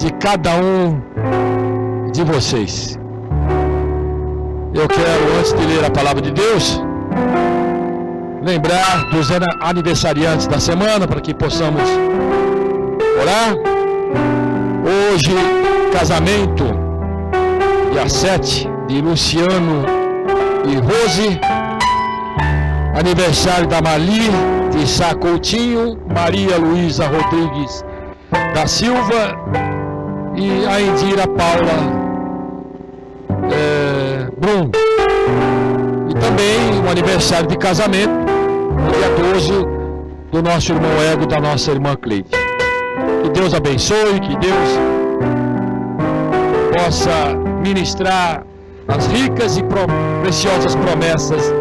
de cada um de vocês. Eu quero, antes de ler a palavra de Deus, lembrar dos aniversariantes da semana, para que possamos orar. Hoje, casamento, dia 7, de Luciano e Rose. Aniversário da Marli de Sá Coutinho, Maria Luísa Rodrigues da Silva e a Indira Paula Brum. E também o aniversário de casamento, no dia 12, do nosso irmão Ego, da nossa irmã Cleide. Que Deus abençoe, que Deus possa ministrar as ricas e preciosas promessas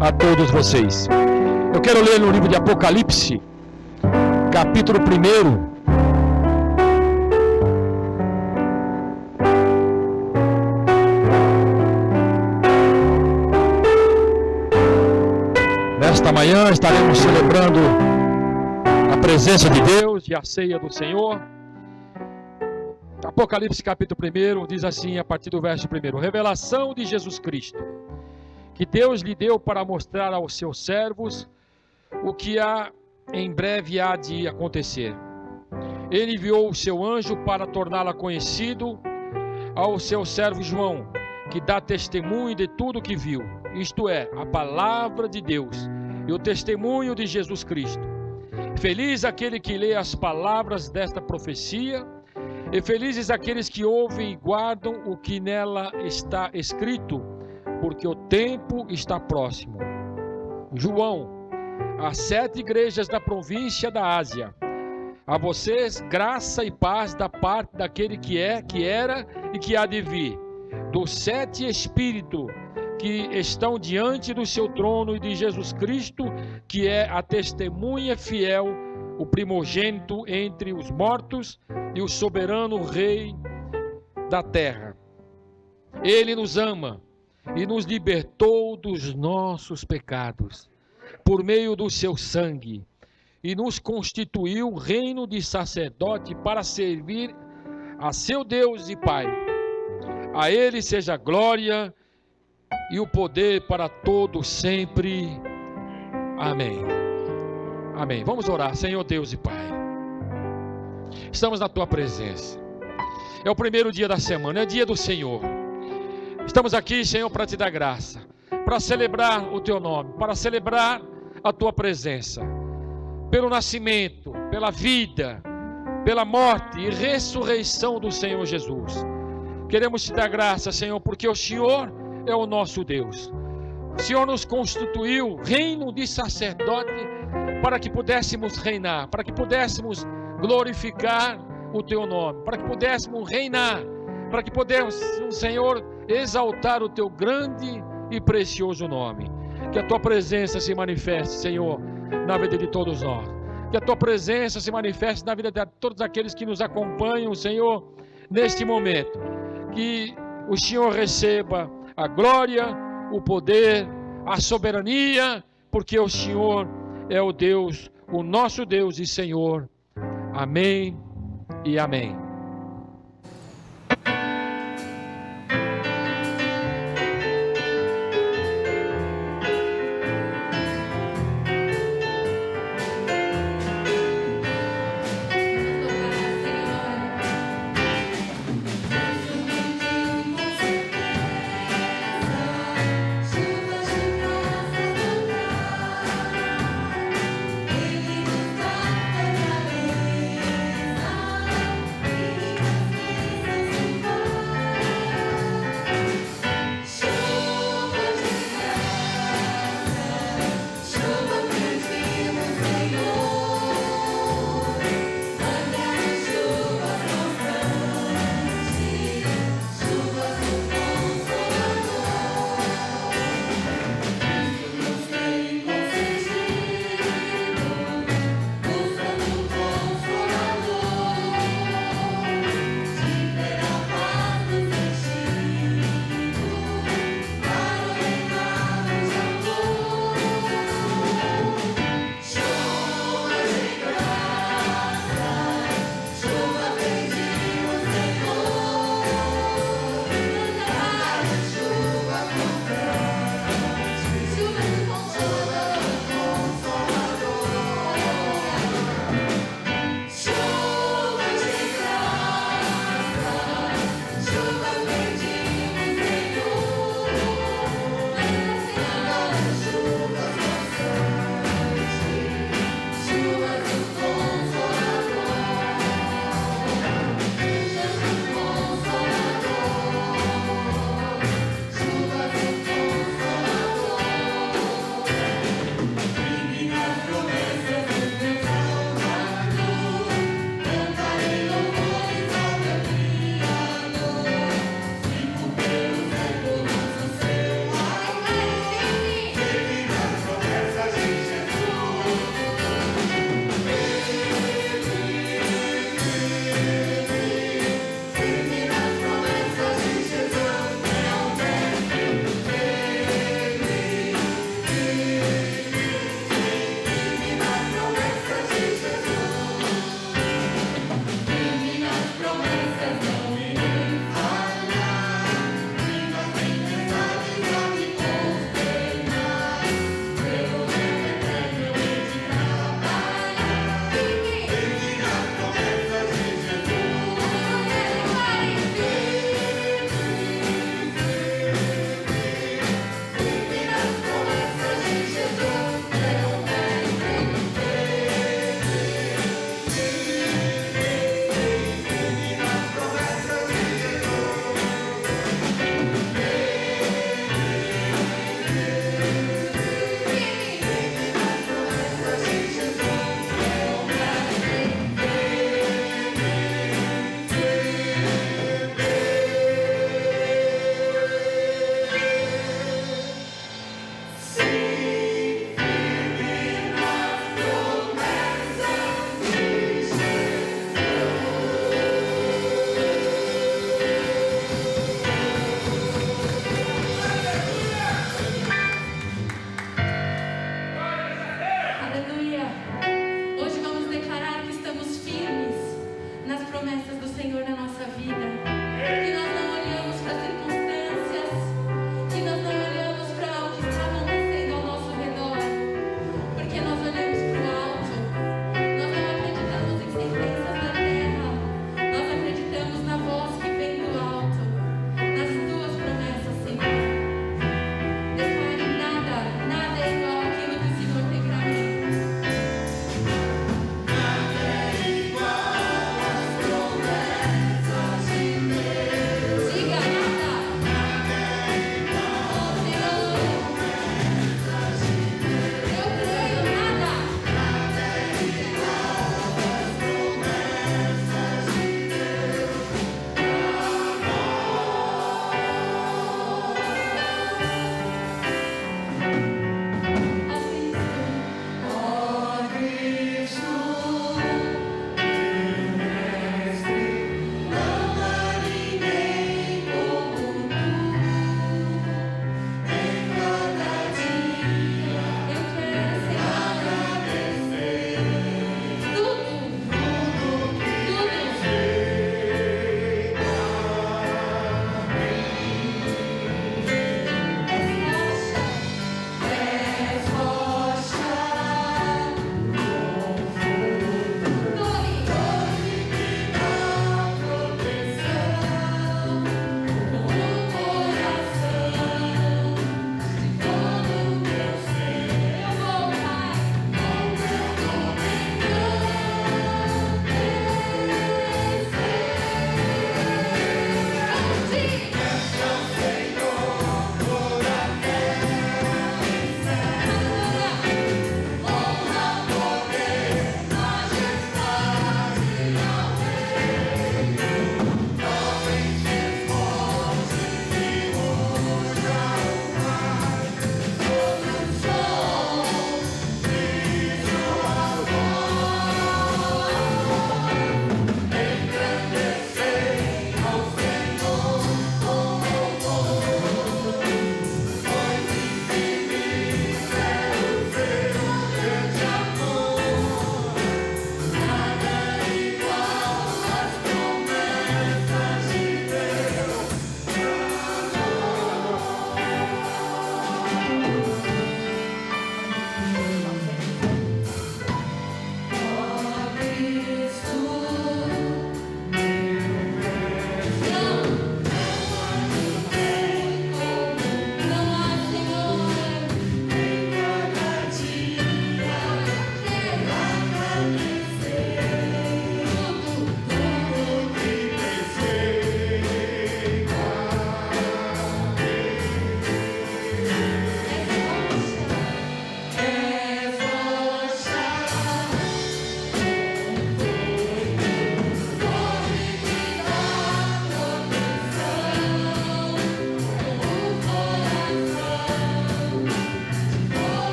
a todos vocês. Eu quero ler no livro de Apocalipse, capítulo 1. Nesta manhã estaremos celebrando a presença de Deus e a ceia do Senhor. Apocalipse capítulo 1 diz assim, a partir do verso 1: Revelação de Jesus Cristo, que Deus lhe deu para mostrar aos seus servos o que em breve há de acontecer. Ele enviou o seu anjo para torná-la conhecido ao seu servo João, que dá testemunho de tudo o que viu, isto é, a palavra de Deus e o testemunho de Jesus Cristo. Feliz aquele que lê as palavras desta profecia, e felizes aqueles que ouvem e guardam o que nela está escrito, porque o tempo está próximo. João, às 7 igrejas da província da Ásia, a vocês graça e paz da parte daquele que é, que era e que há de vir, dos 7 Espíritos que estão diante do seu trono e de Jesus Cristo, que é a testemunha fiel, o primogênito entre os mortos e o soberano Rei da terra. Ele nos ama e nos libertou dos nossos pecados, por meio do seu sangue, e nos constituiu reino de sacerdote para servir a seu Deus e Pai. A Ele seja a glória e o poder para todos sempre. Amém. Amém. Vamos orar. Senhor Deus e Pai, estamos na Tua presença. É o primeiro dia da semana, é dia do Senhor. Estamos aqui, Senhor, para Te dar graça, para celebrar o Teu nome, para celebrar a Tua presença, pelo nascimento, pela vida, pela morte e ressurreição do Senhor Jesus. Queremos Te dar graça, Senhor, porque o Senhor é o nosso Deus. O Senhor nos constituiu reino de sacerdote para que pudéssemos reinar, para que pudéssemos glorificar o Teu nome, para que pudéssemos reinar, para que pudéssemos, Senhor, exaltar o Teu grande e precioso nome. Que a Tua presença se manifeste, Senhor, na vida de todos nós. Que a Tua presença se manifeste na vida de todos aqueles que nos acompanham, Senhor, neste momento. Que o Senhor receba a glória, o poder, a soberania, porque o Senhor é o Deus, o nosso Deus e Senhor. Amém e amém.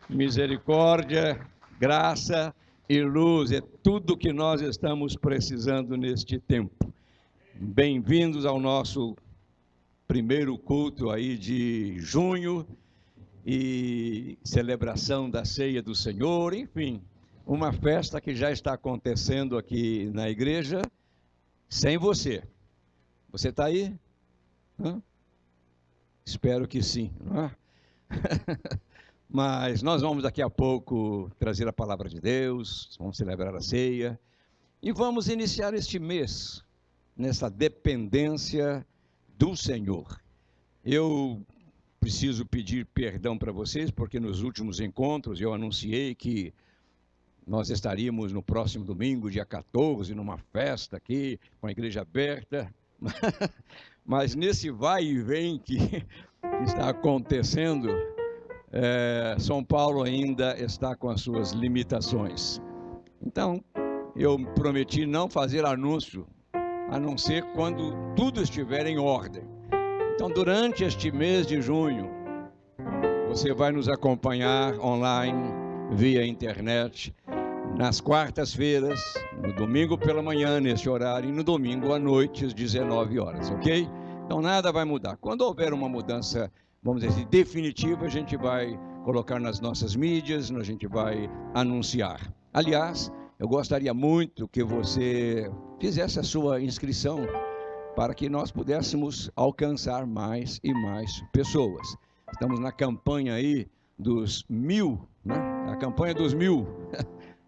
Misericórdia, graça e luz é tudo que nós estamos precisando neste tempo. Bem-vindos ao nosso primeiro culto aí de junho e celebração da ceia do Senhor, enfim, uma festa que já está acontecendo aqui na igreja sem você. Você está aí? Hã? Espero que sim, não é? Mas nós vamos daqui a pouco trazer a palavra de Deus, vamos celebrar a ceia e vamos iniciar este mês nessa dependência do Senhor. Eu preciso pedir perdão para vocês, porque nos últimos encontros eu anunciei que nós estaríamos no próximo domingo, dia 14, numa festa aqui, com a igreja aberta, mas nesse vai e vem que está acontecendo, São Paulo ainda está com as suas limitações. Então, eu prometi não fazer anúncio, a não ser quando tudo estiver em ordem. Então, durante este mês de junho, você vai nos acompanhar online, via internet, nas quartas-feiras, no domingo pela manhã, nesse horário, e no domingo à noite, às 19 horas, ok? Então, nada vai mudar. Quando houver uma mudança, vamos dizer assim, definitiva, a gente vai colocar nas nossas mídias, a gente vai anunciar. Aliás, eu gostaria muito que você fizesse a sua inscrição para que nós pudéssemos alcançar mais e mais pessoas. Estamos na campanha aí dos 1000, né? A campanha dos 1000,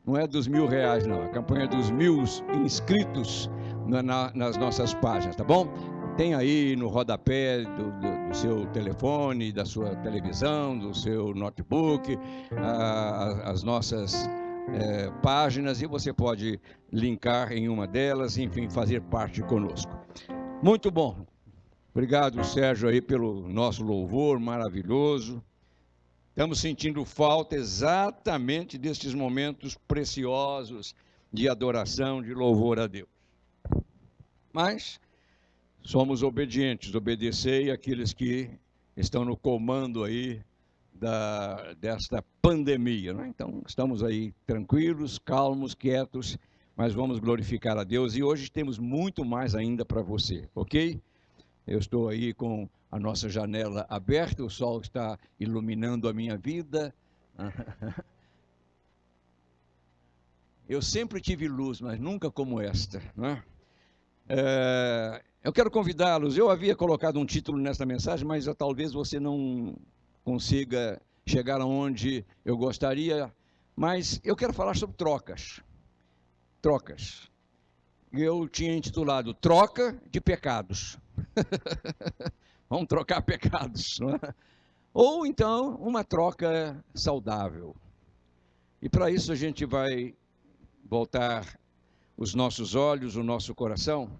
não é dos R$1000 não, a campanha dos 1000 inscritos nas nossas páginas, tá bom? Tem aí no rodapé do seu telefone, da sua televisão, do seu notebook, as nossas páginas, e você pode linkar em uma delas, enfim, fazer parte conosco. Muito bom. Obrigado, Sérgio, aí pelo nosso louvor maravilhoso. Estamos sentindo falta exatamente destes momentos preciosos de adoração, de louvor a Deus. Mas somos obedientes, obedecei àqueles que estão no comando aí desta pandemia, né? Então, estamos aí tranquilos, calmos, quietos, mas vamos glorificar a Deus. E hoje temos muito mais ainda para você, ok? Eu estou aí com a nossa janela aberta, o sol está iluminando a minha vida. Eu sempre tive luz, mas nunca como esta, né? Eu quero convidá-los, eu havia colocado um título nesta mensagem, mas talvez você não consiga chegar aonde eu gostaria, mas eu quero falar sobre trocas. Trocas. Eu tinha intitulado Troca de Pecados. Vamos trocar pecados, não é? Ou então uma troca saudável. E para isso a gente vai voltar os nossos olhos, o nosso coração,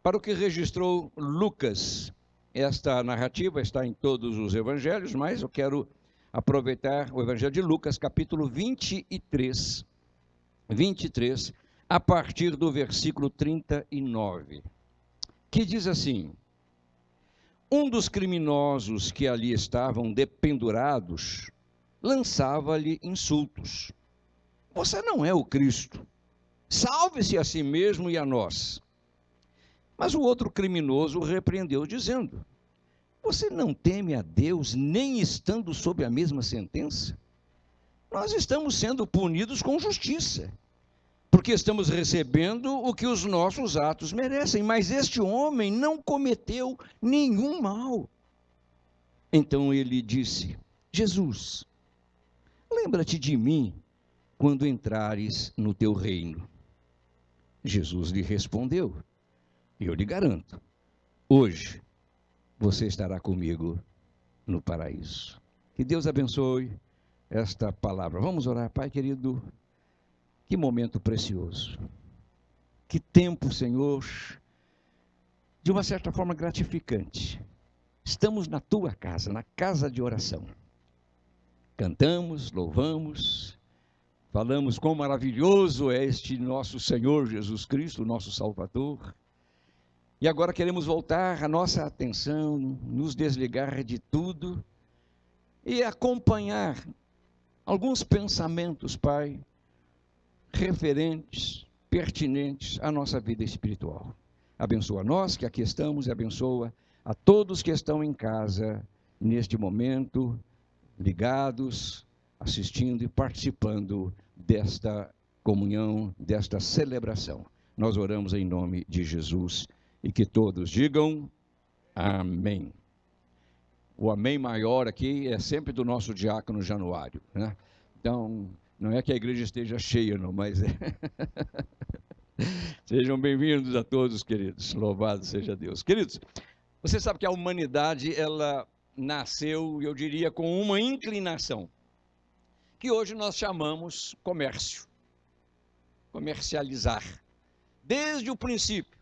para o que registrou Lucas. Esta narrativa está em todos os evangelhos, mas eu quero aproveitar o evangelho de Lucas, capítulo 23, a partir do versículo 39, que diz assim: um dos criminosos que ali estavam dependurados lançava-lhe insultos. Você não é o Cristo. Salve-se a si mesmo e a nós. Mas o outro criminoso o repreendeu, dizendo: você não teme a Deus, nem estando sob a mesma sentença? Nós estamos sendo punidos com justiça, porque estamos recebendo o que os nossos atos merecem, mas este homem não cometeu nenhum mal. Então ele disse: Jesus, lembra-te de mim quando entrares no teu reino. Jesus lhe respondeu: eu lhe garanto, hoje você estará comigo no paraíso. Que Deus abençoe esta palavra. Vamos orar. Pai querido, que momento precioso, que tempo, Senhor, de uma certa forma gratificante. Estamos na tua casa, na casa de oração. Cantamos, louvamos, falamos quão maravilhoso é este nosso Senhor Jesus Cristo, nosso Salvador. E agora queremos voltar a nossa atenção, nos desligar de tudo e acompanhar alguns pensamentos, Pai, referentes, pertinentes à nossa vida espiritual. Abençoa nós que aqui estamos e abençoa a todos que estão em casa neste momento, ligados, assistindo e participando desta comunhão, desta celebração. Nós oramos em nome de Jesus e que todos digam amém. O amém maior aqui é sempre do nosso diácono Januário, né? Então, não é que a igreja esteja cheia, não, mas é. Sejam bem-vindos a todos, queridos. Louvado seja Deus. Queridos, você sabe que a humanidade, ela nasceu, eu diria, com uma inclinação, que hoje nós chamamos comércio, comercializar. Desde o princípio,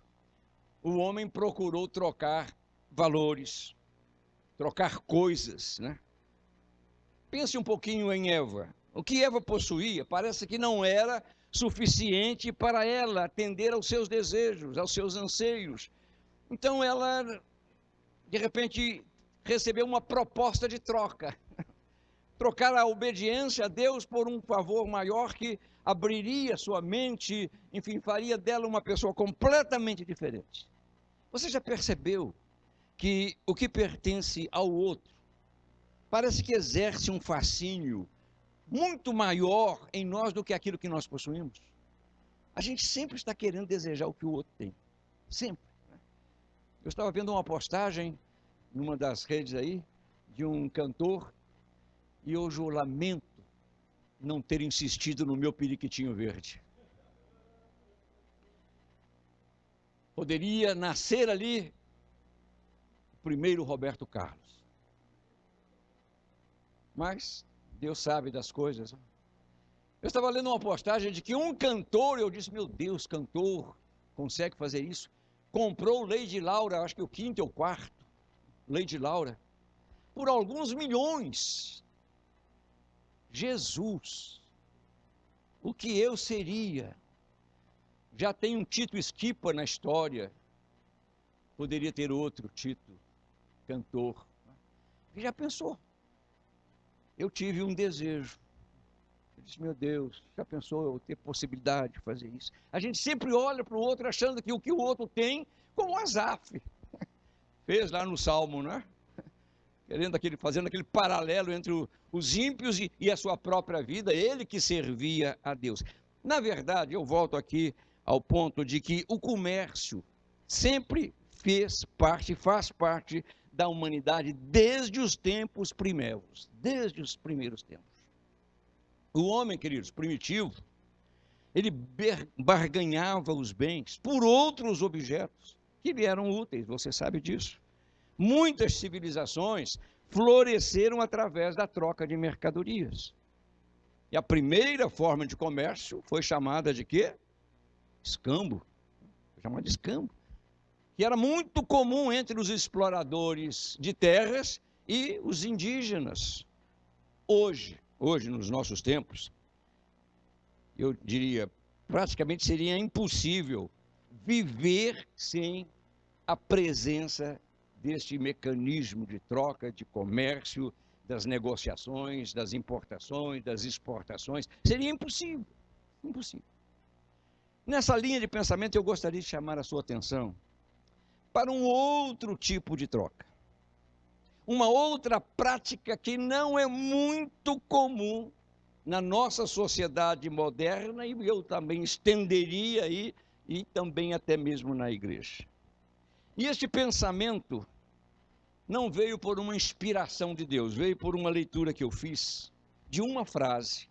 o homem procurou trocar valores, trocar coisas, né? Pense um pouquinho em Eva. O que Eva possuía parece que não era suficiente para ela atender aos seus desejos, aos seus anseios. Então ela, de repente, recebeu uma proposta de troca. Trocar a obediência a Deus por um favor maior que abriria sua mente, enfim, faria dela uma pessoa completamente diferente. Você já percebeu que o que pertence ao outro parece que exerce um fascínio muito maior em nós do que aquilo que nós possuímos? A gente sempre está querendo desejar o que o outro tem, sempre. Eu estava vendo uma postagem numa das redes aí, de um cantor, e hoje eu lamento não ter insistido no meu periquitinho verde. Poderia nascer ali o primeiro Roberto Carlos. Mas Deus sabe das coisas. Eu estava lendo uma postagem de que um cantor, eu disse, meu Deus, cantor, consegue fazer isso? Comprou Lady Laura, acho que o 5º ou 4º, Lady Laura, por alguns milhões. Jesus, o que eu seria? Já tem um Tito Schipa na história, poderia ter outro Tito, cantor. Já pensou? Eu tive um desejo. Eu disse, meu Deus, já pensou eu ter possibilidade de fazer isso? A gente sempre olha para o outro achando que o que o outro tem, como Asaf fez lá no Salmo, né? Fazendo aquele paralelo entre os ímpios e a sua própria vida, ele que servia a Deus. Na verdade, eu volto aqui ao ponto de que o comércio sempre faz parte da humanidade desde os tempos primeiros, desde os primeiros tempos. O homem, queridos, primitivo, ele barganhava os bens por outros objetos que lhe eram úteis, você sabe disso. Muitas civilizações floresceram através da troca de mercadorias. E a primeira forma de comércio foi chamada de quê? Escambo. Foi chamada de escambo. Que era muito comum entre os exploradores de terras e os indígenas. Hoje, nos nossos tempos, eu diria, praticamente seria impossível viver sem a presença deste mecanismo de troca, de comércio, das negociações, das importações, das exportações. Seria impossível, impossível. Nessa linha de pensamento, eu gostaria de chamar a sua atenção para um outro tipo de troca. Uma outra prática que não é muito comum na nossa sociedade moderna, e eu também estenderia aí, e também até mesmo na igreja. E este pensamento não veio por uma inspiração de Deus, veio por uma leitura que eu fiz de uma frase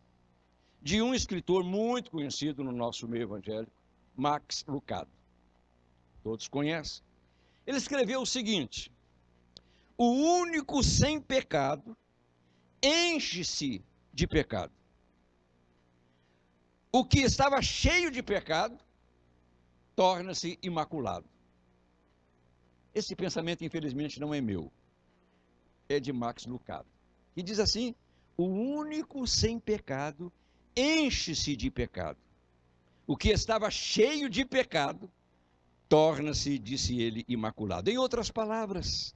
de um escritor muito conhecido no nosso meio evangélico, Max Lucado. Todos conhecem. Ele escreveu o seguinte: o único sem pecado enche-se de pecado. O que estava cheio de pecado torna-se imaculado. Esse pensamento, infelizmente, não é meu, é de Max Lucado, que diz assim: o único sem pecado enche-se de pecado. O que estava cheio de pecado torna-se, disse ele, imaculado. Em outras palavras,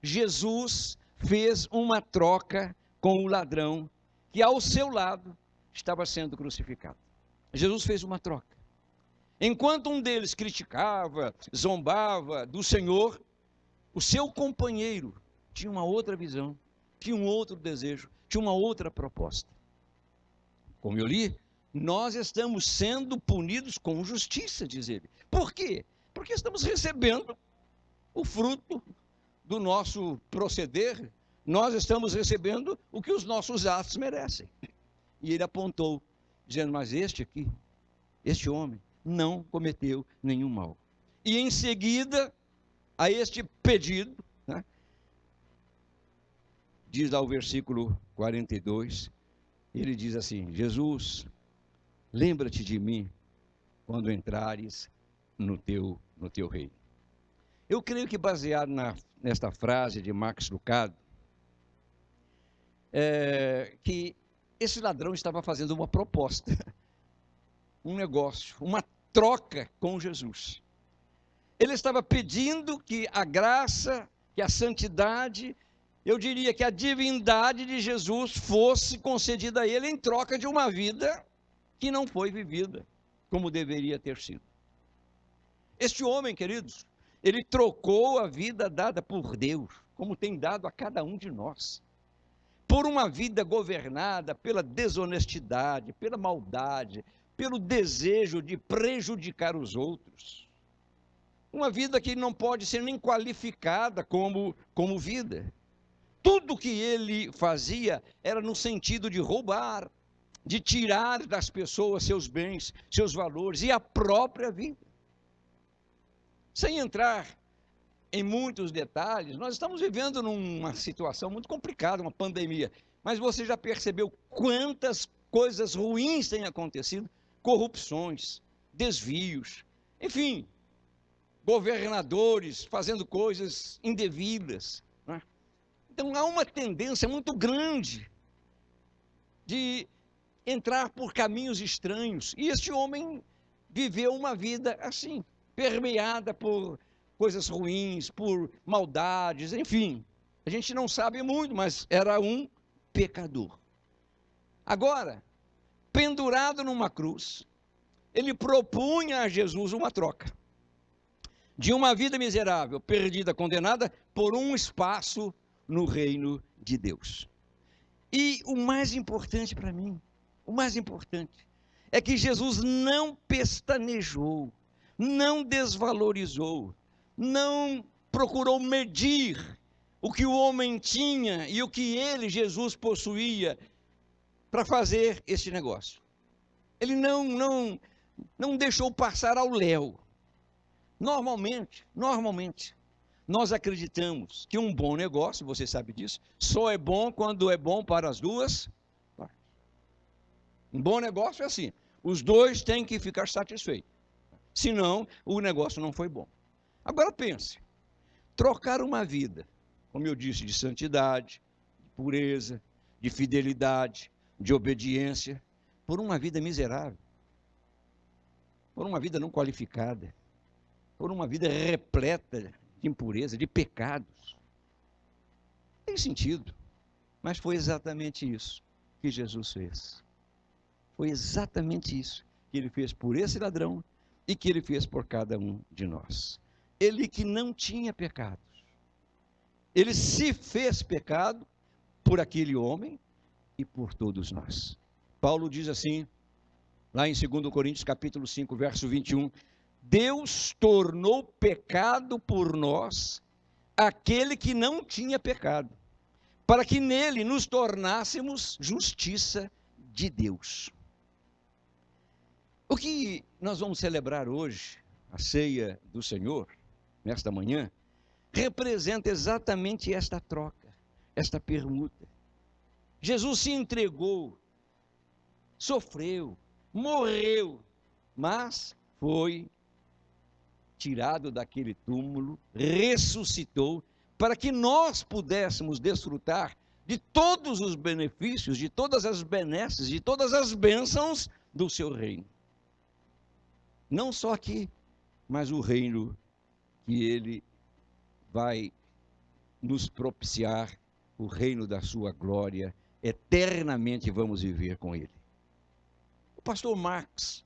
Jesus fez uma troca com o ladrão que ao seu lado estava sendo crucificado. Jesus fez uma troca. Enquanto um deles criticava, zombava do Senhor, o seu companheiro tinha uma outra visão, tinha um outro desejo, tinha uma outra proposta. Como eu li, nós estamos sendo punidos com justiça, diz ele. Por quê? Porque estamos recebendo o fruto do nosso proceder, nós estamos recebendo o que os nossos atos merecem. E ele apontou, dizendo, mas este aqui, este homem, não cometeu nenhum mal. E em seguida, a este pedido, né, diz lá o versículo 42, ele diz assim, Jesus, lembra-te de mim quando entrares no teu reino. Eu creio que baseado nesta frase de Max Lucado, que esse ladrão estava fazendo uma proposta, um negócio, uma troca com Jesus. Ele estava pedindo que a graça, que a santidade, eu diria que a divindade de Jesus fosse concedida a ele em troca de uma vida que não foi vivida como deveria ter sido. Este homem, queridos, ele trocou a vida dada por Deus, como tem dado a cada um de nós, por uma vida governada pela desonestidade, pela maldade, pelo desejo de prejudicar os outros. Uma vida que não pode ser nem qualificada como vida. Tudo que ele fazia era no sentido de roubar, de tirar das pessoas seus bens, seus valores e a própria vida. Sem entrar em muitos detalhes, nós estamos vivendo numa situação muito complicada, uma pandemia. Mas você já percebeu quantas coisas ruins têm acontecido? Corrupções, desvios, enfim, governadores fazendo coisas indevidas, né? Então há uma tendência muito grande de entrar por caminhos estranhos. E este homem viveu uma vida assim, permeada por coisas ruins, por maldades, enfim. A gente não sabe muito, mas era um pecador. Agora, pendurado numa cruz, ele propunha a Jesus uma troca de uma vida miserável, perdida, condenada, por um espaço no reino de Deus. E o mais importante para mim, o mais importante, é que Jesus não pestanejou, não desvalorizou, não procurou medir o que o homem tinha e o que ele, Jesus, possuía para fazer este negócio. Ele não deixou passar ao léu. Normalmente, nós acreditamos que um bom negócio, você sabe disso, só é bom quando é bom para as duas partes. Um bom negócio é assim, os dois têm que ficar satisfeitos. Senão, o negócio não foi bom. Agora pense, trocar uma vida, como eu disse, de santidade, de pureza, de fidelidade, de obediência, por uma vida miserável, por uma vida não qualificada, por uma vida repleta de impureza, de pecados. Tem sentido, mas foi exatamente isso que Jesus fez. Foi exatamente isso que ele fez por esse ladrão e que ele fez por cada um de nós. Ele que não tinha pecados, ele se fez pecado por aquele homem e por todos nós. Paulo diz assim, lá em 2 Coríntios capítulo 5, verso 21, Deus tornou pecado por nós aquele que não tinha pecado, para que nele nos tornássemos justiça de Deus. O que nós vamos celebrar hoje, a ceia do Senhor, nesta manhã, representa exatamente esta troca, esta permuta. Jesus se entregou, sofreu, morreu, mas foi tirado daquele túmulo, ressuscitou, para que nós pudéssemos desfrutar de todos os benefícios, de todas as benesses, de todas as bênçãos do seu reino. Não só aqui, mas o reino que ele vai nos propiciar o reino da sua glória, eternamente vamos viver com ele. O pastor Marx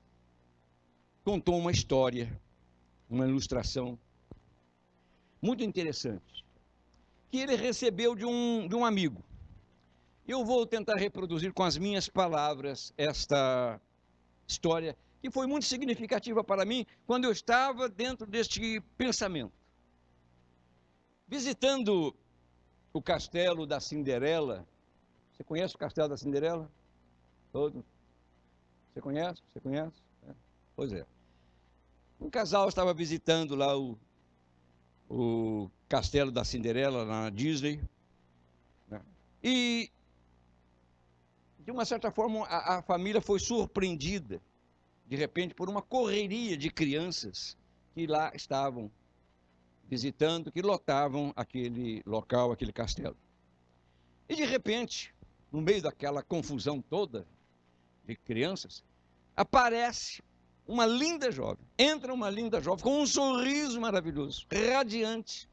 contou uma história, uma ilustração muito interessante, que ele recebeu de um amigo. Eu vou tentar reproduzir com as minhas palavras esta história, que foi muito significativa para mim, quando eu estava dentro deste pensamento. Visitando o castelo da Cinderela. Você conhece o castelo da Cinderela? Todo? Você conhece? Você conhece? Pois é. Um casal estava visitando lá o castelo da Cinderela, na Disney, né? E, de uma certa forma, a família foi surpreendida, de repente, por uma correria de crianças que lá estavam visitando, que lotavam aquele local, aquele castelo. E, de repente, no meio daquela confusão toda de crianças, aparece uma linda jovem, entra uma linda jovem com um sorriso maravilhoso, radiante,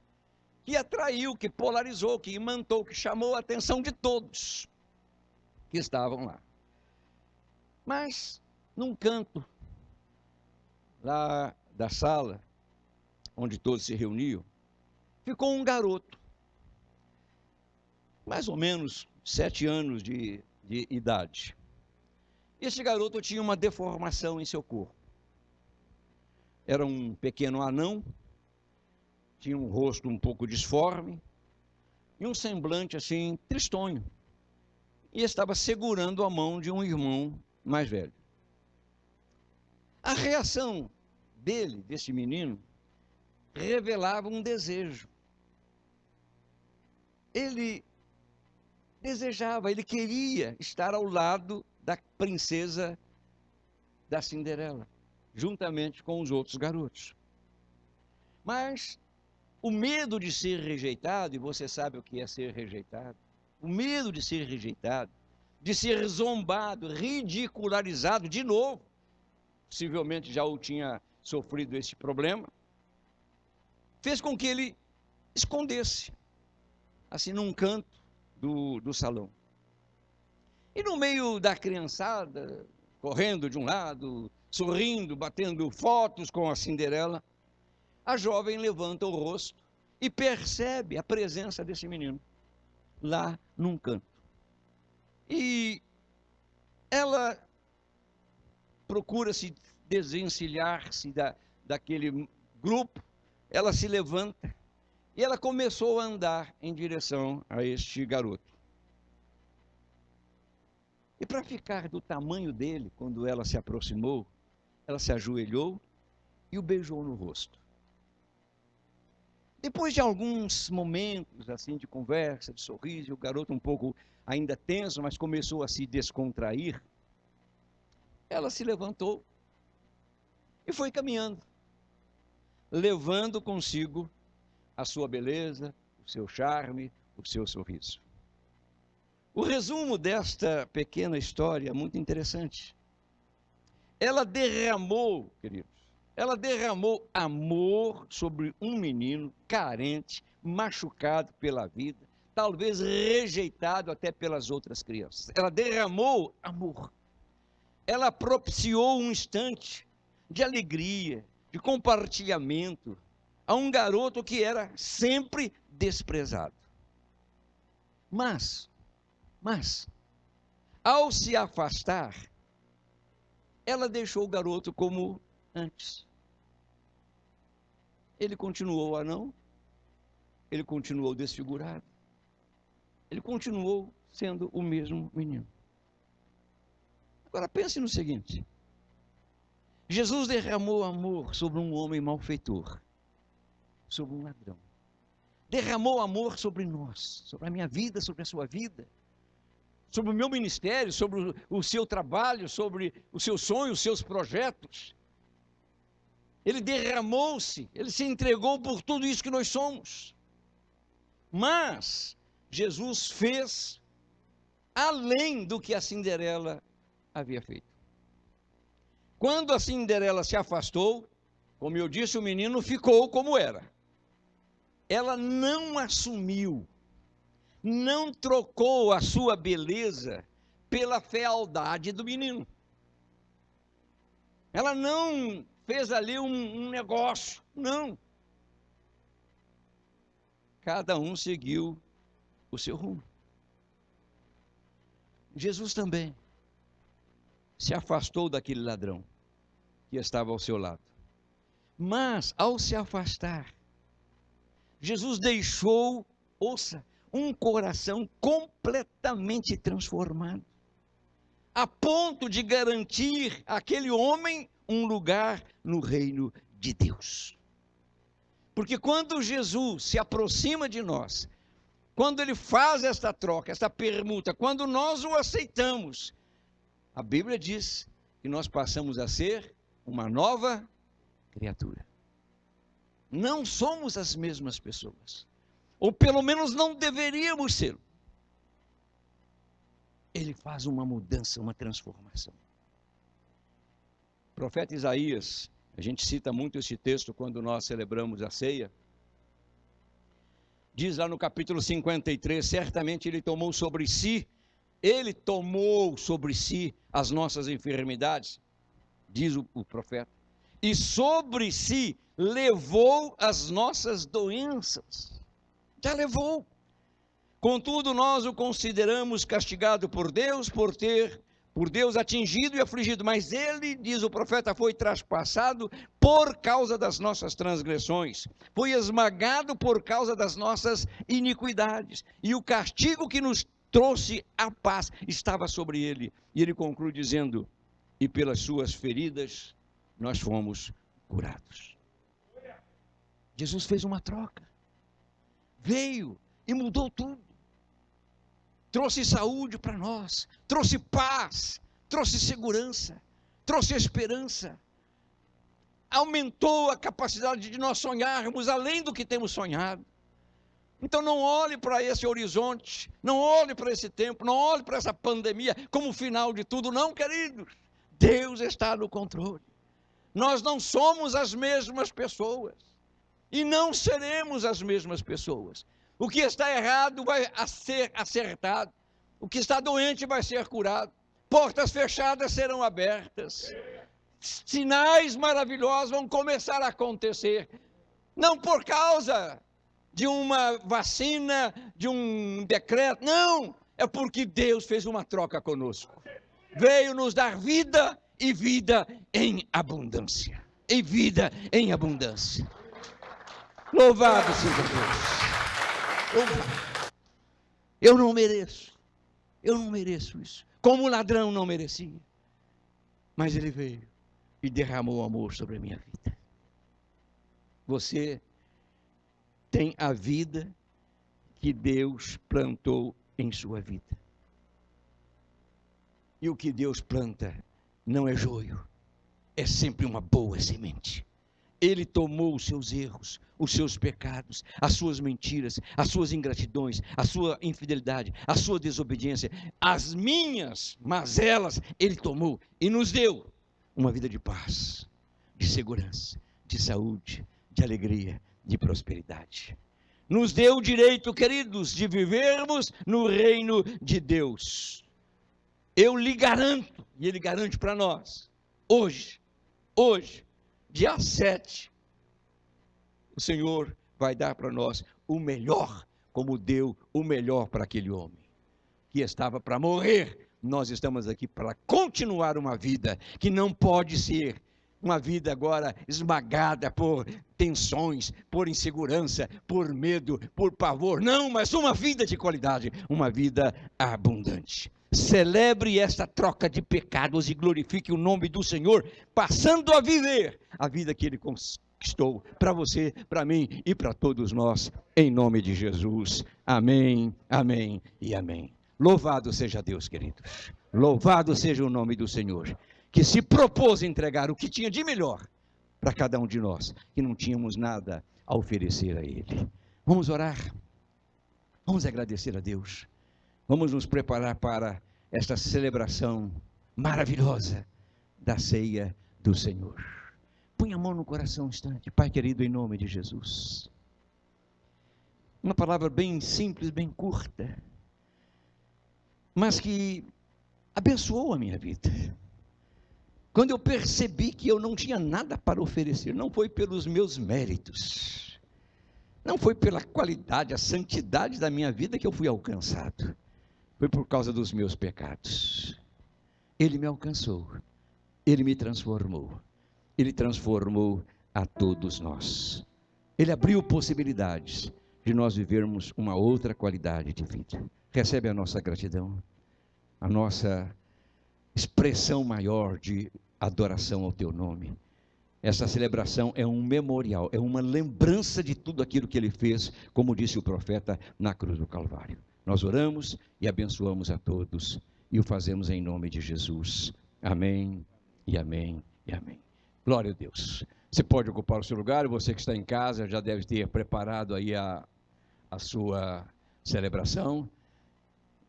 que atraiu, que polarizou, que imantou, que chamou a atenção de todos que estavam lá. Mas, num canto lá da sala, onde todos se reuniam, ficou um garoto, mais ou menos 7 anos de idade. Este garoto tinha uma deformação em seu corpo. Era um pequeno anão, tinha um rosto um pouco disforme e um semblante assim tristonho. E estava segurando a mão de um irmão mais velho. A reação dele, desse menino, revelava um desejo. Ele desejava, ele queria estar ao lado da princesa da Cinderela, juntamente com os outros garotos. Mas o medo de ser rejeitado, e você sabe o que é ser rejeitado, o medo de ser rejeitado, de ser zombado, ridicularizado de novo, possivelmente já o tinha sofrido esse problema, fez com que ele escondesse, assim, num canto do salão. E no meio da criançada, correndo de um lado, sorrindo, batendo fotos com a Cinderela, a jovem levanta o rosto e percebe a presença desse menino lá num canto. E ela procura se desencilhar-se daquele grupo, ela se levanta e ela começou a andar em direção a este garoto. E para ficar do tamanho dele, quando ela se aproximou, ela se ajoelhou e o beijou no rosto. Depois de alguns momentos assim de conversa, de sorriso, o garoto um pouco ainda tenso, mas começou a se descontrair, ela se levantou e foi caminhando, levando consigo a sua beleza, o seu charme, o seu sorriso. O resumo desta pequena história é muito interessante. Ela derramou, queridos, ela derramou amor sobre um menino carente, machucado pela vida, talvez rejeitado até pelas outras crianças. Ela derramou amor. Ela propiciou um instante de alegria, de compartilhamento a um garoto que era sempre desprezado. Mas, ao se afastar, ela deixou o garoto como antes. Ele continuou anão, ele continuou desfigurado, ele continuou sendo o mesmo menino. Agora pense no seguinte: Jesus derramou amor sobre um homem malfeitor, sobre um ladrão. Derramou amor sobre nós, sobre a minha vida, sobre a sua vida, sobre o meu ministério, sobre o seu trabalho, sobre os seus sonhos, os seus projetos. Ele derramou-se, ele se entregou por tudo isso que nós somos. Mas Jesus fez além do que a Cinderela havia feito. Quando a Cinderela se afastou, como eu disse, o menino ficou como era. Ela não assumiu, não trocou a sua beleza pela fealdade do menino. Ela não fez ali um negócio, não. Cada um seguiu o seu rumo. Jesus também se afastou daquele ladrão que estava ao seu lado. Mas, ao se afastar, Jesus deixou, ouça, um coração completamente transformado, a ponto de garantir àquele homem um lugar no reino de Deus. Porque quando Jesus se aproxima de nós, quando ele faz esta troca, esta permuta, quando nós o aceitamos, a Bíblia diz que nós passamos a ser uma nova criatura. Não somos as mesmas pessoas, ou pelo menos não deveríamos ser. Ele faz uma mudança, uma transformação. O profeta Isaías, a gente cita muito esse texto quando nós celebramos a ceia, diz lá no capítulo 53, certamente ele tomou sobre si as nossas enfermidades, diz o profeta, e sobre si levou as nossas doenças. Já levou. Contudo, nós o consideramos castigado por Deus atingido e afligido, mas ele, diz o profeta, foi traspassado por causa das nossas transgressões, foi esmagado por causa das nossas iniquidades, e o castigo que nos trouxe a paz estava sobre ele. E ele conclui dizendo: e pelas suas feridas nós fomos curados. Jesus fez uma troca, veio e mudou tudo. Trouxe saúde para nós, trouxe paz, trouxe segurança, trouxe esperança, aumentou a capacidade de nós sonharmos além do que temos sonhado. Então não olhe para esse horizonte, não olhe para esse tempo, não olhe para essa pandemia como o final de tudo, não, queridos. Deus está no controle. Nós não somos as mesmas pessoas e não seremos as mesmas pessoas. O que está errado vai ser acertado. O que está doente vai ser curado. Portas fechadas serão abertas. Sinais maravilhosos vão começar a acontecer. Não por causa de uma vacina, de um decreto. Não, é porque Deus fez uma troca conosco. Veio nos dar vida e vida em abundância. E vida em abundância. Louvado seja Deus. Eu não mereço isso, como o ladrão não merecia, mas ele veio e derramou amor sobre a minha vida. Você tem a vida que Deus plantou em sua vida, e o que Deus planta não é joio, é sempre uma boa semente. Ele tomou os seus erros, os seus pecados, as suas mentiras, as suas ingratidões, a sua infidelidade, a sua desobediência, as minhas mazelas, Ele tomou e nos deu uma vida de paz, de segurança, de saúde, de alegria, de prosperidade. Nos deu o direito, queridos, de vivermos no reino de Deus. Eu lhe garanto, e Ele garante para nós, hoje, dia 7, o Senhor vai dar para nós o melhor, como deu o melhor para aquele homem que estava para morrer. Nós estamos aqui para continuar uma vida que não pode ser uma vida agora esmagada por tensões, por insegurança, por medo, por pavor. Não, mas uma vida de qualidade, uma vida abundante. Celebre esta troca de pecados e glorifique o nome do Senhor, passando a viver a vida que Ele conquistou para você, para mim e para todos nós, em nome de Jesus. Amém, amém e amém. Louvado seja Deus, queridos. Louvado seja o nome do Senhor, que se propôs entregar o que tinha de melhor para cada um de nós, que não tínhamos nada a oferecer a Ele. Vamos orar, vamos agradecer a Deus. Vamos nos preparar para esta celebração maravilhosa da ceia do Senhor. Põe a mão no coração um instante. Pai querido, em nome de Jesus. Uma palavra bem simples, bem curta, mas que abençoou a minha vida. Quando eu percebi que eu não tinha nada para oferecer, não foi pelos meus méritos, não foi pela qualidade, a santidade da minha vida que eu fui alcançado, foi por causa dos meus pecados. Ele me alcançou, Ele me transformou, Ele transformou a todos nós. Ele abriu possibilidades de nós vivermos uma outra qualidade de vida. Recebe a nossa gratidão, a nossa expressão maior de adoração ao teu nome. Essa celebração é um memorial, é uma lembrança de tudo aquilo que ele fez, como disse o profeta na cruz do Calvário. Nós oramos e abençoamos a todos e o fazemos em nome de Jesus. Amém e amém e amém. Glória a Deus. Você pode ocupar o seu lugar, você que está em casa já deve ter preparado aí a sua celebração.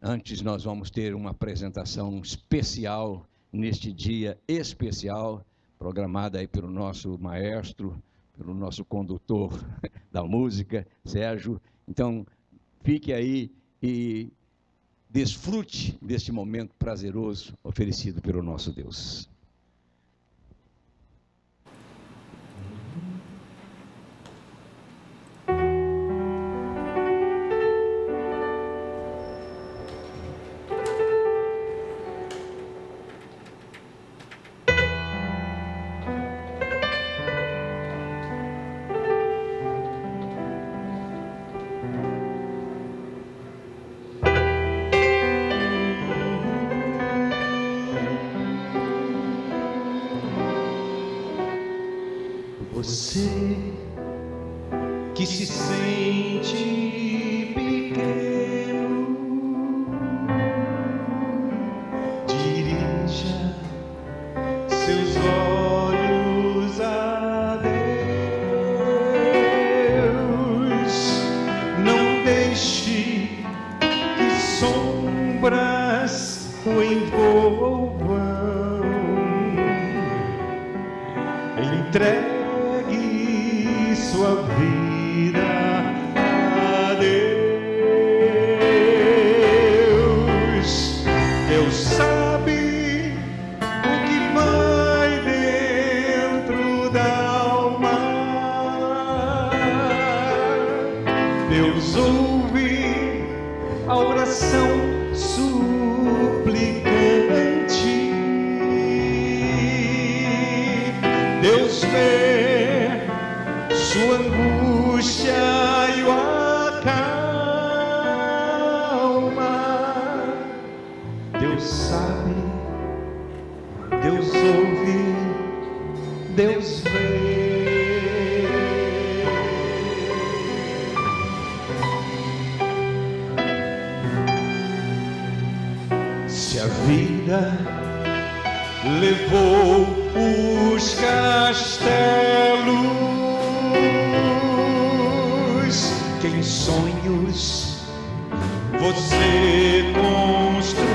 Antes nós vamos ter uma apresentação especial neste dia especial, programada aí pelo nosso maestro, pelo nosso condutor da música, Sérgio. Então, fique aí e desfrute deste momento prazeroso oferecido pelo nosso Deus. Você que se sente pequeno, dirija seus olhos a Deus. Não deixe que sombras o envolvam. Entregue sua vida a Deus. Deus sabe o que vai dentro da alma. Deus ouve a oração suplicante. Deus vê sua angústia e o acalma. Deus sabe, Deus ouve, Deus vê. Se a vida levou os castelos que em sonhos você construiu,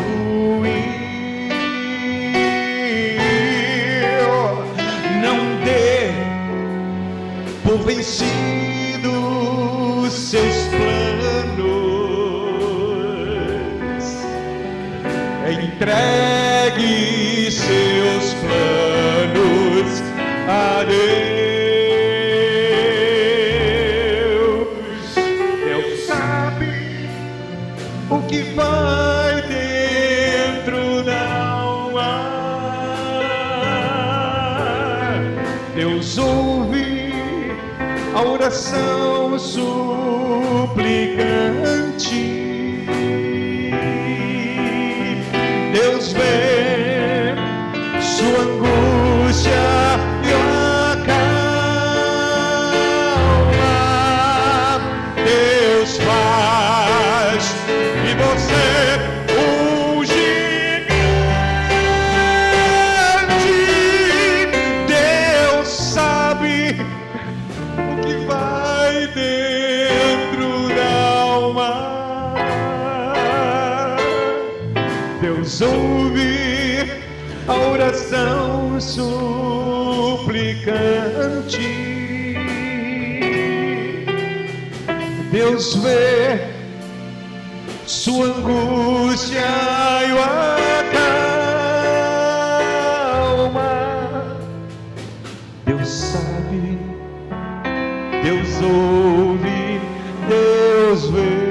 não dê por vencido seus planos, entregue seus planos a Deus. Deus sabe o que vai dentro da alma. Deus ouve a oração suplicante. Deus vê sua angústia e o acalma. Deus faz de você um gigante. Deus sabe o que vai dentro da alma. Deus ouve a oração suplicante. Deus vê sua angústia e o acalma. Deus sabe, Deus ouve, Deus vê.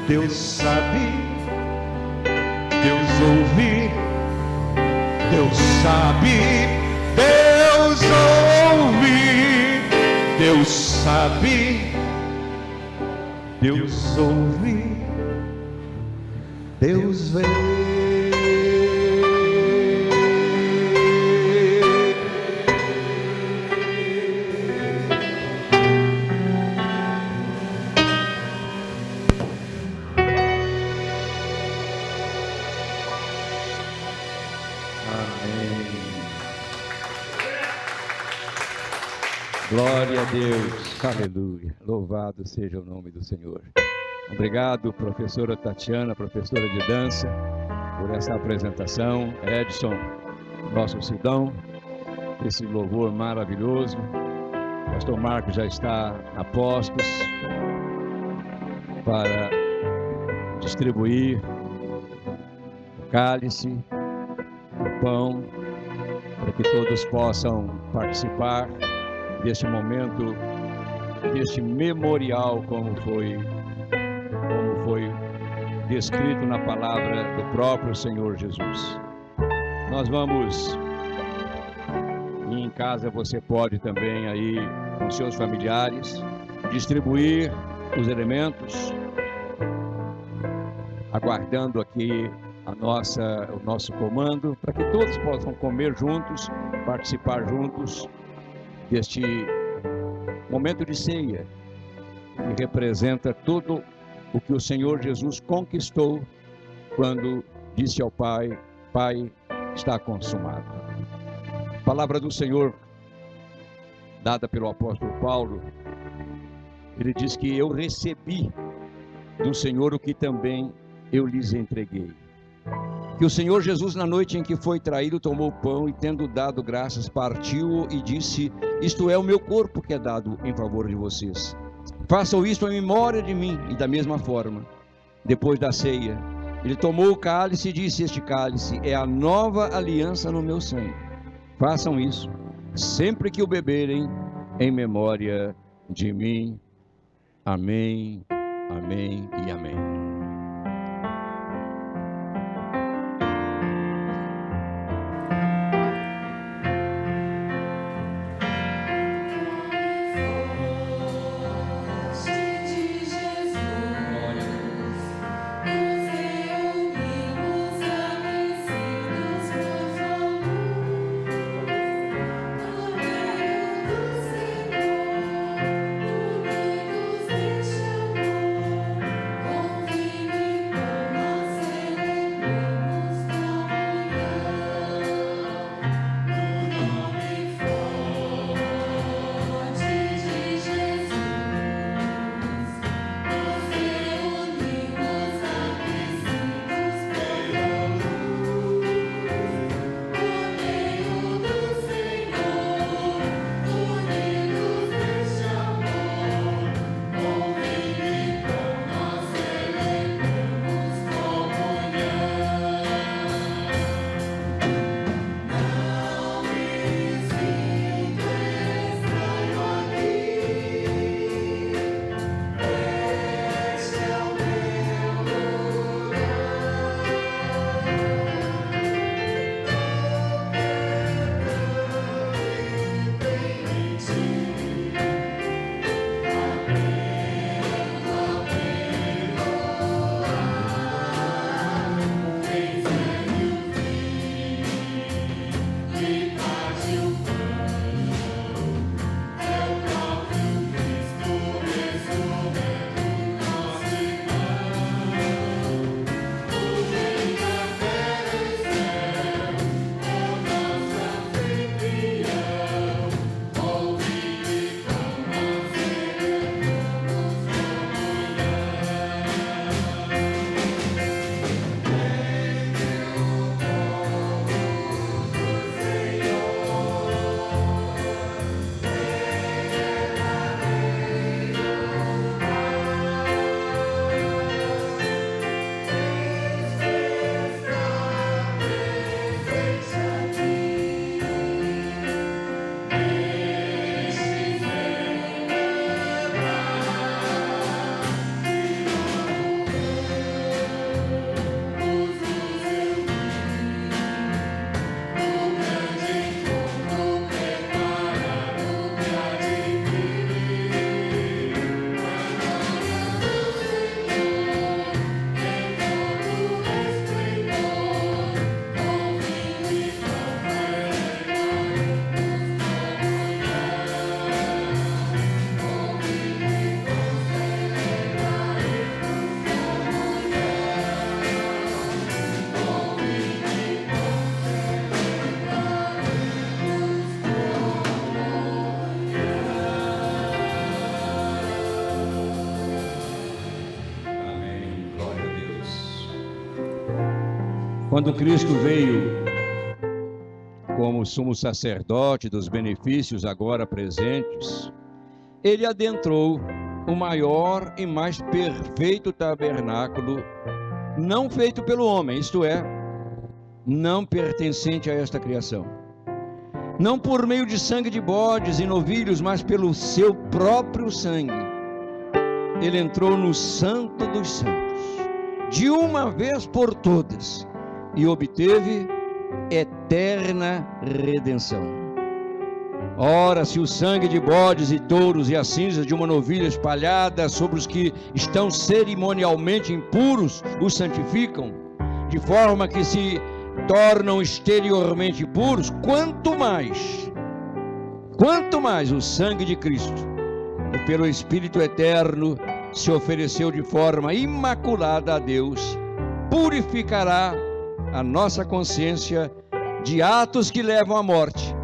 Deus sabe, Deus ouve, Deus sabe, Deus ouve, Deus sabe, Deus ouve, Deus vê. Glória a Deus, aleluia, louvado seja o nome do Senhor. Obrigado, professora Tatiana, professora de dança, por essa apresentação. Edson, nosso Sidão, esse louvor maravilhoso. Pastor Marcos já está a postos para distribuir o cálice, o pão, para que todos possam participar deste momento, deste memorial, como foi descrito na palavra do próprio Senhor Jesus. Nós vamos, e em casa você pode também aí, com seus familiares, distribuir os elementos, aguardando aqui o nosso comando, para que todos possam comer juntos, participar juntos deste momento de ceia, que representa tudo o que o Senhor Jesus conquistou quando disse ao Pai: Pai, está consumado. A palavra do Senhor, dada pelo apóstolo Paulo, ele diz que eu recebi do Senhor o que também eu lhes entreguei. Que o Senhor Jesus, na noite em que foi traído, tomou o pão e, tendo dado graças, partiu-o e disse: isto é o meu corpo que é dado em favor de vocês. Façam isto em memória de mim. E da mesma forma, depois da ceia, ele tomou o cálice e disse: este cálice é a nova aliança no meu sangue. Façam isso sempre que o beberem, em memória de mim. Amém, amém e amém. Quando Cristo veio como sumo sacerdote dos benefícios agora presentes, ele adentrou o maior e mais perfeito tabernáculo, não feito pelo homem, isto é, não pertencente a esta criação. Não por meio de sangue de bodes e novilhos, mas pelo seu próprio sangue. Ele entrou no Santo dos Santos, de uma vez por todas, e obteve eterna redenção. Ora, se o sangue de bodes e touros e as cinzas de uma novilha espalhada sobre os que estão cerimonialmente impuros os santificam, de forma que se tornam exteriormente puros, quanto mais o sangue de Cristo, que pelo Espírito eterno se ofereceu de forma imaculada a Deus, purificará a nossa consciência de atos que levam à morte,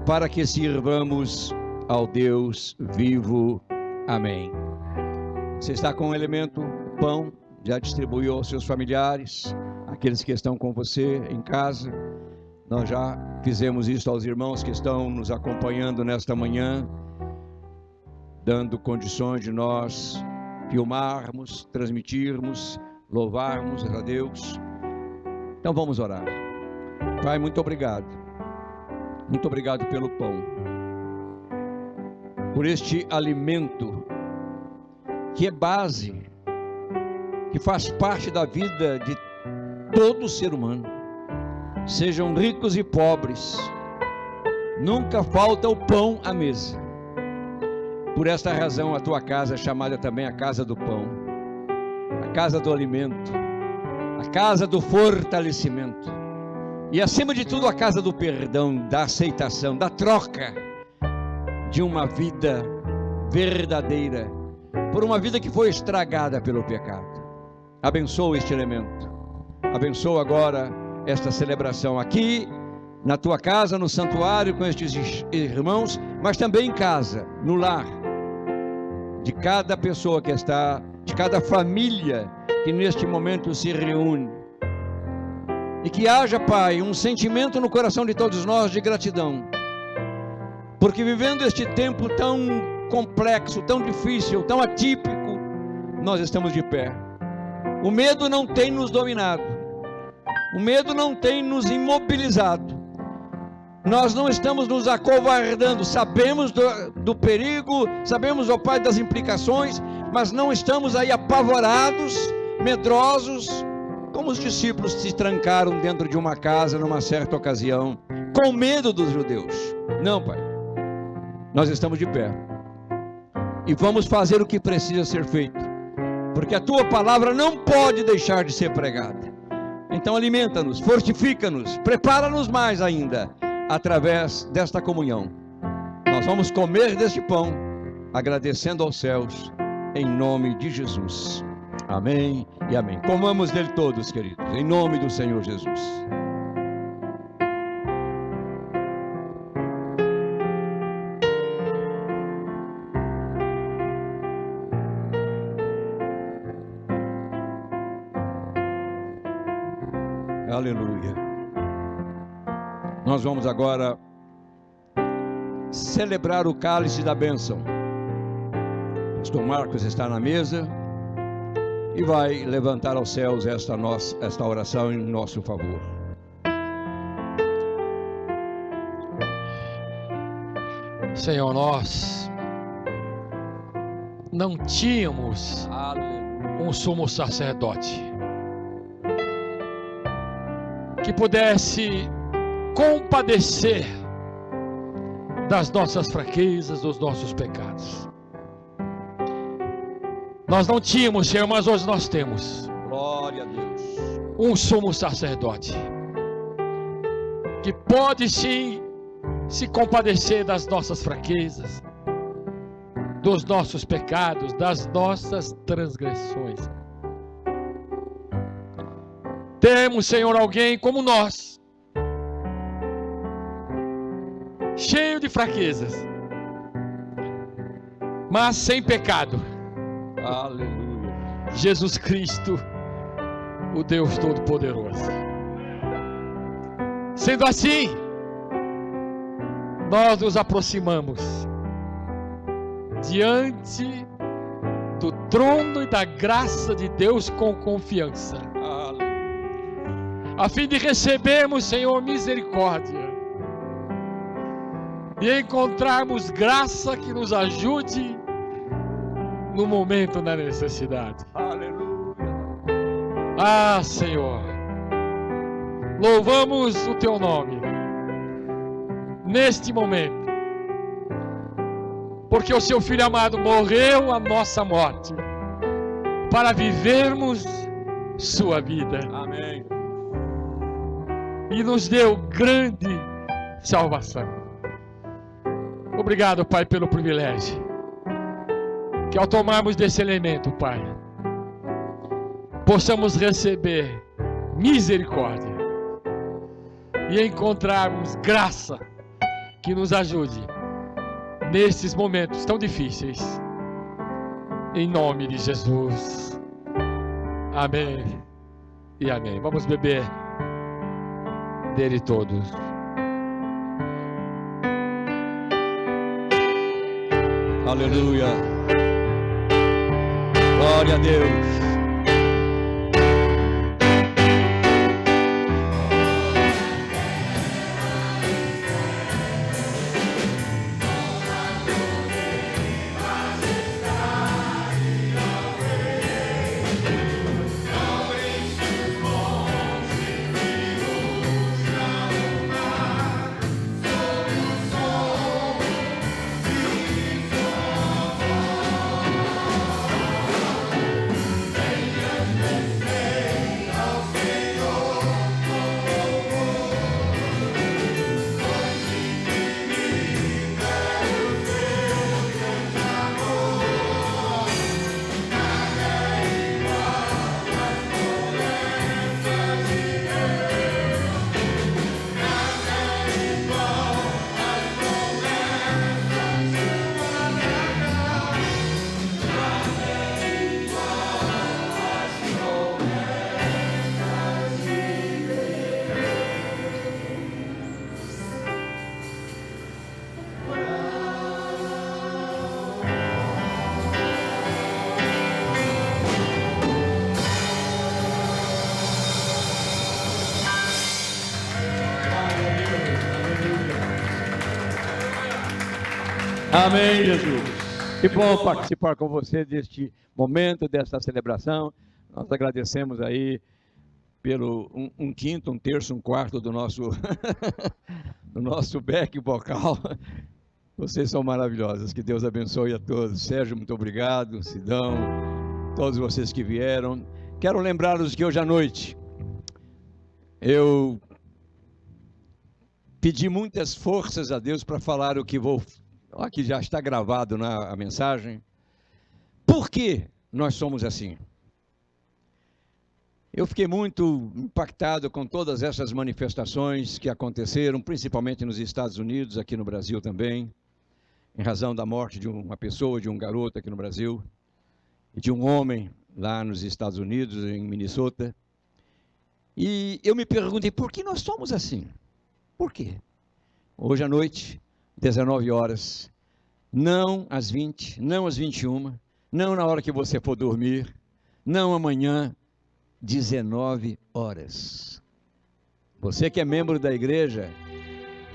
para que sirvamos ao Deus vivo. Amém. Você está com o elemento pão, já distribuiu aos seus familiares, aqueles que estão com você em casa. Nós já fizemos isso aos irmãos que estão nos acompanhando nesta manhã, dando condições de nós filmarmos, transmitirmos, louvarmos a Deus. Então vamos orar. Pai, muito obrigado. Muito obrigado pelo pão, por este alimento que é base, que faz parte da vida de todo ser humano, sejam ricos e pobres, nunca falta o pão à mesa. Por esta razão a tua casa é chamada também a casa do pão, a casa do alimento, a casa do fortalecimento e acima de tudo a casa do perdão, da aceitação, da troca de uma vida verdadeira por uma vida que foi estragada pelo pecado. Abençoa este elemento, abençoa agora esta celebração aqui na tua casa, no santuário com estes irmãos, mas também em casa, no lar de cada pessoa que está, de cada família que neste momento se reúne. E que haja, Pai, um sentimento no coração de todos nós de gratidão, porque vivendo este tempo tão complexo, tão difícil, tão atípico, nós estamos de pé. O medo não tem nos dominado, o medo não tem nos imobilizado, nós não estamos nos acovardando, sabemos do perigo, sabemos, ó Pai, das implicações, mas não estamos aí apavorados, medrosos, como os discípulos se trancaram dentro de uma casa numa certa ocasião, com medo dos judeus. Não, Pai, nós estamos de pé e vamos fazer o que precisa ser feito, porque a tua palavra não pode deixar de ser pregada. Então alimenta-nos, fortifica-nos, prepara-nos mais ainda, através desta comunhão. Nós vamos comer deste pão, agradecendo aos céus, em nome de Jesus. Amém e amém. Comamos dele todos, queridos, em nome do Senhor Jesus. Aleluia. Nós vamos agora celebrar o cálice da bênção. O pastor Marcos está na mesa e vai levantar aos céus esta oração em nosso favor. Senhor, nós não tínhamos um sumo sacerdote que pudesse compadecer das nossas fraquezas, dos nossos pecados. Nós não tínhamos, Senhor, mas hoje nós temos. Glória a Deus. Um sumo sacerdote que pode sim se compadecer das nossas fraquezas, dos nossos pecados, das nossas transgressões. Temos, Senhor, alguém como nós, cheio de fraquezas, mas sem pecado. Aleluia. Jesus Cristo, o Deus Todo-Poderoso. Sendo assim, nós nos aproximamos diante do trono e da graça de Deus com confiança, a fim de recebermos, Senhor, misericórdia e encontrarmos graça que nos ajude no momento da necessidade. Aleluia. Ah, Senhor, louvamos o Teu nome neste momento, porque o Seu Filho amado morreu a nossa morte para vivermos Sua vida. Amém. E nos deu grande salvação. Obrigado, Pai, pelo privilégio que ao tomarmos desse elemento, Pai, possamos receber misericórdia e encontrarmos graça que nos ajude nesses momentos tão difíceis, em nome de Jesus. Amém e amém. Vamos beber dele todos. Aleluia. Glória a Deus. Amém, Jesus. Que bom participar com você deste momento, desta celebração. Nós agradecemos aí pelo um quinto, um terço, um quarto do nosso do nosso back vocal. Vocês são maravilhosos. Que Deus abençoe a todos. Sérgio, muito obrigado. Sidão, todos vocês que vieram. Quero lembrá-los que hoje à noite eu pedi muitas forças a Deus para falar o que vou. Aqui já está gravado a mensagem. Por que nós somos assim? Eu fiquei muito impactado com todas essas manifestações que aconteceram, principalmente nos Estados Unidos, aqui no Brasil também, em razão da morte de uma pessoa, de um garoto aqui no Brasil, e de um homem lá nos Estados Unidos, em Minnesota. E eu me perguntei, por que nós somos assim? Por quê? Hoje à noite, 19 horas, não às 20, não às 21, não na hora que você for dormir, não amanhã, 19 horas. Você que é membro da igreja,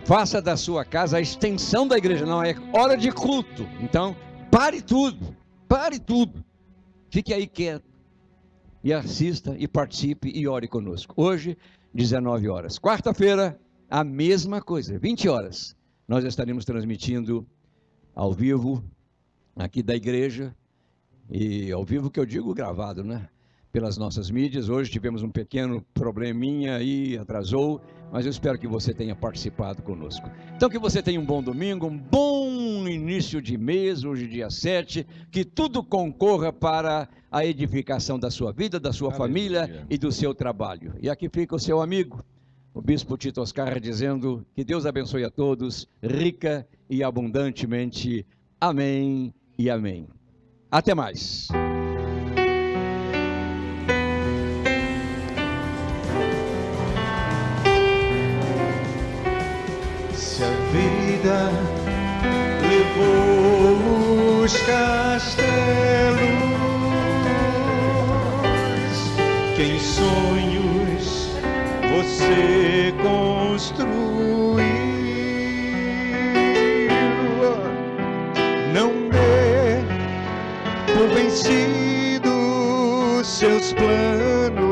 faça da sua casa a extensão da igreja, não é hora de culto. Então, pare tudo, fique aí quieto e assista e participe e ore conosco. Hoje, 19 horas. Quarta-feira, a mesma coisa, 20 horas. Nós estaremos transmitindo ao vivo aqui da igreja, e ao vivo que eu digo gravado, né? Pelas nossas mídias. Hoje tivemos um pequeno probleminha aí, atrasou, mas eu espero que você tenha participado conosco. Então que você tenha um bom domingo, um bom início de mês, hoje dia 7, que tudo concorra para a edificação da sua vida, da sua família e do seu trabalho. E aqui fica o seu amigo, o Bispo Tito Oscar, dizendo que Deus abençoe a todos, rica e abundantemente. Amém e amém. Até mais. Se a vida levou os castelos que em sonhos você construiu, não dê por vencido seus planos.